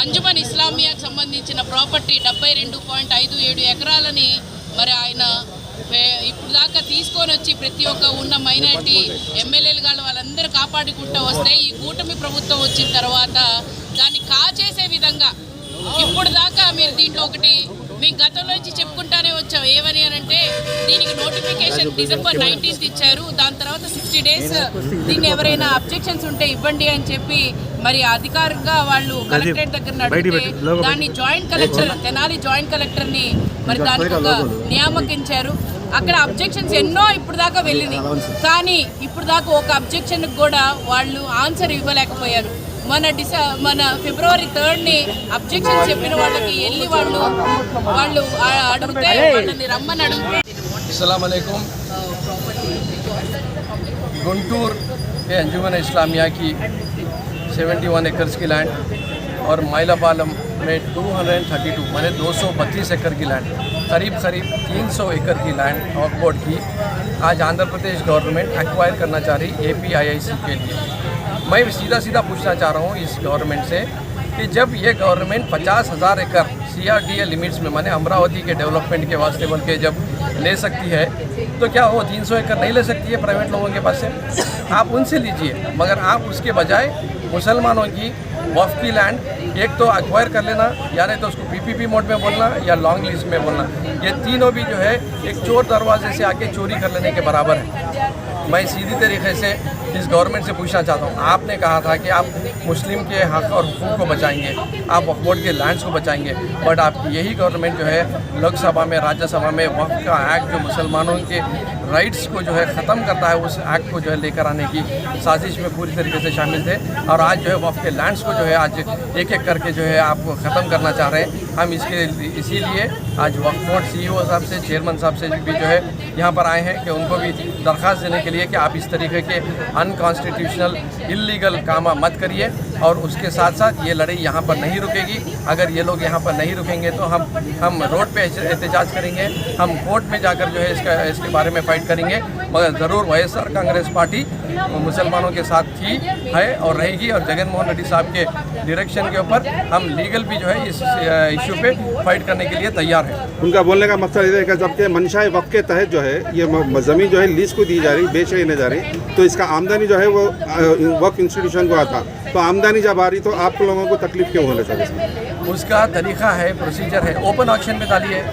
అంజుమన్ ఇస్లామియాకు సంబంధించిన ప్రాపర్టీ 72.57 ఎకరాలని మరి ఆయన ఇప్పుడు దాకా తీసుకొని వచ్చి ప్రతి ఒక్క ఉన్న మైనారిటీ ఎమ్మెల్యేలు వాళ్ళందరూ కాపాడుకుంటూ వస్తే ఈ కూటమి ప్రభుత్వం వచ్చిన తర్వాత దాన్ని కాచేసే విధంగా ఇప్పుడు దాకా మీరు దీంట్లో ఒకటి మేము గతంలో నుంచి చెప్పుకుంటానే వచ్చాం ఏమని అంటే దీనికి నోటిఫికేషన్ డిసెంబర్ 19th ఇచ్చారు. దాని తర్వాత 60 days దీన్ని ఎవరైనా అబ్జెక్షన్స్ ఉంటే ఇవ్వండి అని చెప్పి మరి అధికారికంగా వాళ్ళు కలెక్టరేట్ దగ్గర నడిపితే దాన్ని జాయింట్ కలెక్టర్ తెనాలి జాయింట్ కలెక్టర్ని మరి దానికి ఒక నియామకించారు. అక్కడ అబ్జెక్షన్స్ ఎన్నో ఇప్పుడు దాకా వెళ్ళినాయి, కానీ ఇప్పుడు దాకా ఒక అబ్జెక్షన్ కూడా వాళ్ళు ఆన్సర్ ఇవ్వలేకపోయారు. మన ఫిబ్రవరి 3ని అబ్జెక్షన్ చెప్పిన వాళ్ళకి వెళ్ళి వాళ్ళు అడిగితే వాళ్ళని రమ్మని అడిగితే अस्सलाम वालेकुम। गुंटूर के अंजुमन इस्लामिया की 71 एकर्स की लैंड और माइलापालम में 232 माने 232 एकड़ की लैंड करीब 300 एकड़ की लैंड वक्फ बोर्ड की आज आंध्र प्रदेश गवर्नमेंट एक्वायर करना चाह रही APIIC के लिए। मैं सीधा पूछना चाह रहा हूँ इस गवर्नमेंट से कि जब ये गवर्नमेंट 50,000 एकड़ CRDA लिमिट्स में माने अमरावती के डेवलपमेंट के वास्ते बोल के जब ले सकती है तो क्या वो 300 एकड़ नहीं ले सकती है प्राइवेट लोगों के पास से? आप उनसे लीजिए, मगर आप उसके बजाय मुसलमानों की वक्फ की लैंड एक तो एक्वायर कर लेना, या नहीं तो उसको PPP मोड में बोलना या लॉन्ग लीज में बोलना। ये तीनों भी जो है एक चोर दरवाजे से आके चोरी कर लेने के बराबर है। मैं सीधी तरीके से इस गवर्नमेंट से पूछना चाहता हूँ, आपने कहा था कि आप मुस्लिम के हक और हुकूक को बचाएंगे, आप वक्फ बोर्ड के लैंड्स को बचाएंगे, बट आप यही गवर्नमेंट जो है लोकसभा में राज्यसभा में वक्फ का एक्ट जो मुसलमानों के राइट्स को जो है ख़त्म करता है उस एक्ट को जो है लेकर आने की साजिश में पूरी तरीके से शामिल थे। और आज जो है वक्फ के लैंड्स को जो है आज एक एक करके जो है आप ख़त्म करना चाह रहे हैं। हम इसीलिए आज वक्फ बोर्ड CEO साहब से चेयरमैन साहब से भी जो है यहाँ पर आए हैं कि उनको भी दरख्वास्त देने के लिए कि आप इस तरीके के अनकॉन्स्टिट्यूशनल इल्लीगल काम मत करिए। और उसके साथ साथ ये लड़ाई यहाँ पर नहीं रुकेगी। अगर ये लोग यहाँ पर नहीं रुकेंगे तो हम रोड पे एहतजाज करेंगे, हम कोर्ट में जाकर जो है इसके बारे में फाइट करेंगे। मगर ज़रूर YSR कांग्रेस पार्टी मुसलमानों के साथ थी, है और रहेगी। और जगन मोहन रेड्डी साहब के डायरेक्शन के ऊपर हम लीगल भी जो है इस इशू पे फाइट करने के लिए तैयार है। उनका बोलने का मकसद ये है कि जबकि मंशाए वक्फ के तहत जो है ये ज़मीन जो है लीज को दी जा रही, बेची नहीं जा रही, तो इसका आमदनी जो है वो वक्फ इंस्टीट्यूशन को आता, तो आमदनी जब आ रही तो आप लोगों को तकलीफ क्यों होना चाहिए? उसका तरीका है, प्रोसीजर है। ओपन ऑक्शन में डालिए,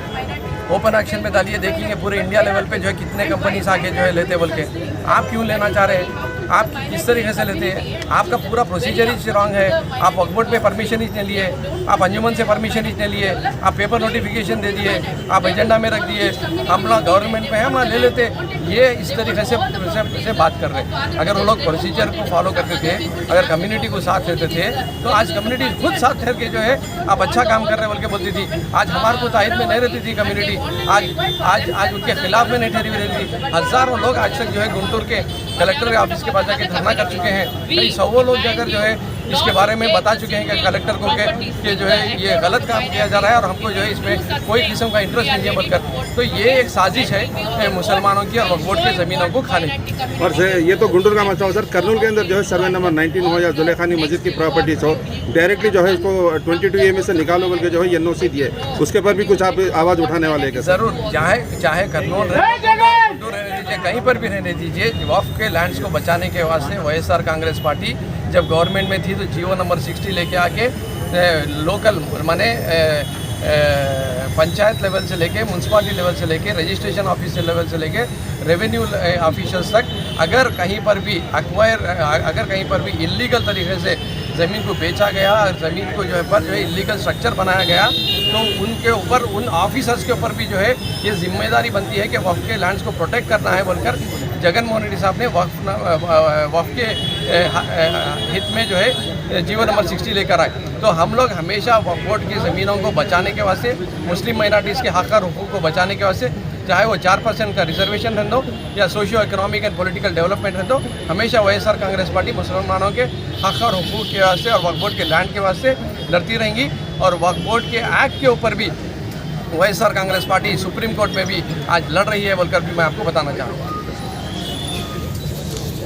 ओपन ऑक्शन में डालिए, देखेंगे पूरे इंडिया लेवल पे जो है कितने कंपनीज आके जो है लेते बोल के। आप क्यों लेना चाह रहे हैं? आप किस तरीके से लेते हैं? आपका पूरा प्रोसीजर ही रॉन्ग है। आप वक्फ बोर्ड पे परमिशन ही नहीं लिए, आप अंजुमन से परमिशन ही नहीं लिए, आप पेपर नोटिफिकेशन दे दिए, आप एजेंडा में रख दिए, हम लोग गवर्नमेंट में हम ले लेते। ये इस तरीके से बात कर रहे हैं। अगर वो लोग प्रोसीजर को फॉलो करते थे, अगर कम्युनिटी को साथ देते थे, तो आज कम्युनिटी खुद साथ ठहर के जो है आप अच्छा काम कर रहे बोल के बोलती थी। आज हमारे को तायद में नहीं रहती थी कम्युनिटी, आज उनके खिलाफ में नहीं ठहरी हुई रहती। हज़ारों लोग आज तक जो है गुंटूर के कलेक्टर के ऑफिस के पास जाके धरना कर चुके हैं। कई 100 लोग जाकर जो है इसके बारे में बता चुके हैं कि कलेक्टर को कि जो है ये गलत काम किया जा रहा है और हमको जो है इसमें कोई किस्म का इंटरेस्ट नहीं है बोलकर। तो ये एक साजिश है मुसलमानों की और वक्फ बोर्ड की ज़मीनों को खाने की। और ये तो गुंटूर का मसला हो सर, कर्नूल के अंदर जो है सर्वे नंबर 19 हो या जुलेखानी मस्जिद की प्रॉपर्टीज हो, डायरेक्टली जो है इसको 22 EMA से निकालो बोल के जो है NOC दिए, उसके पर भी कुछ आप आवाज़ उठाने वाले हैं? ज़रूर, चाहे कर्नूल कहीं पर भी रहने दीजिए, वक्फ के लैंड्स को बचाने के वास्ते YSR कांग्रेस पार्टी जब गवर्नमेंट में थी तो GO नंबर 60 लेके आके लोकल माने पंचायत लेवल से लेके म्यूनसिपालिटी लेवल से लेके रजिस्ट्रेशन ऑफिसर लेवल से लेके रेवेन्यू ऑफिसर्स तक अगर कहीं पर भी इलीगल तरीके से ज़मीन को बेचा गया और ज़मीन को जो है इलीगल स्ट्रक्चर बनाया गया, तो उनके ऊपर उन ऑफिसर्स के ऊपर भी जो है ये जिम्मेदारी बनती है कि वक्फ के लैंड्स को प्रोटेक्ट करना है बोलकर जगन मोहन रेड्डी साहब ने वक्फ के हित में जो है GO नंबर 60 लेकर आए। तो हम लोग हमेशा वक्फ बोर्ड की ज़मीनों को बचाने के वास्ते, मुस्लिम माइनॉरिटीज़ के हक़ और हुकूक को बचाने के वास्ते, चाहे वो 4% का रिजर्वेशन रह दो या socio economic and political development रह दो, हमेशा YSR कांग्रेस पार्टी मुसलमानों के हक़ और हुकूक के वास्ते और वक्फ बोर्ड के लैंड के वास्ते लड़ती रहेंगी। और वक्फ बोर्ड के एक्ट के ऊपर भी YSR Congress party supreme court में भी आज लड़ रही है बोलकर भी मैं आपको बताना चाहूँगा।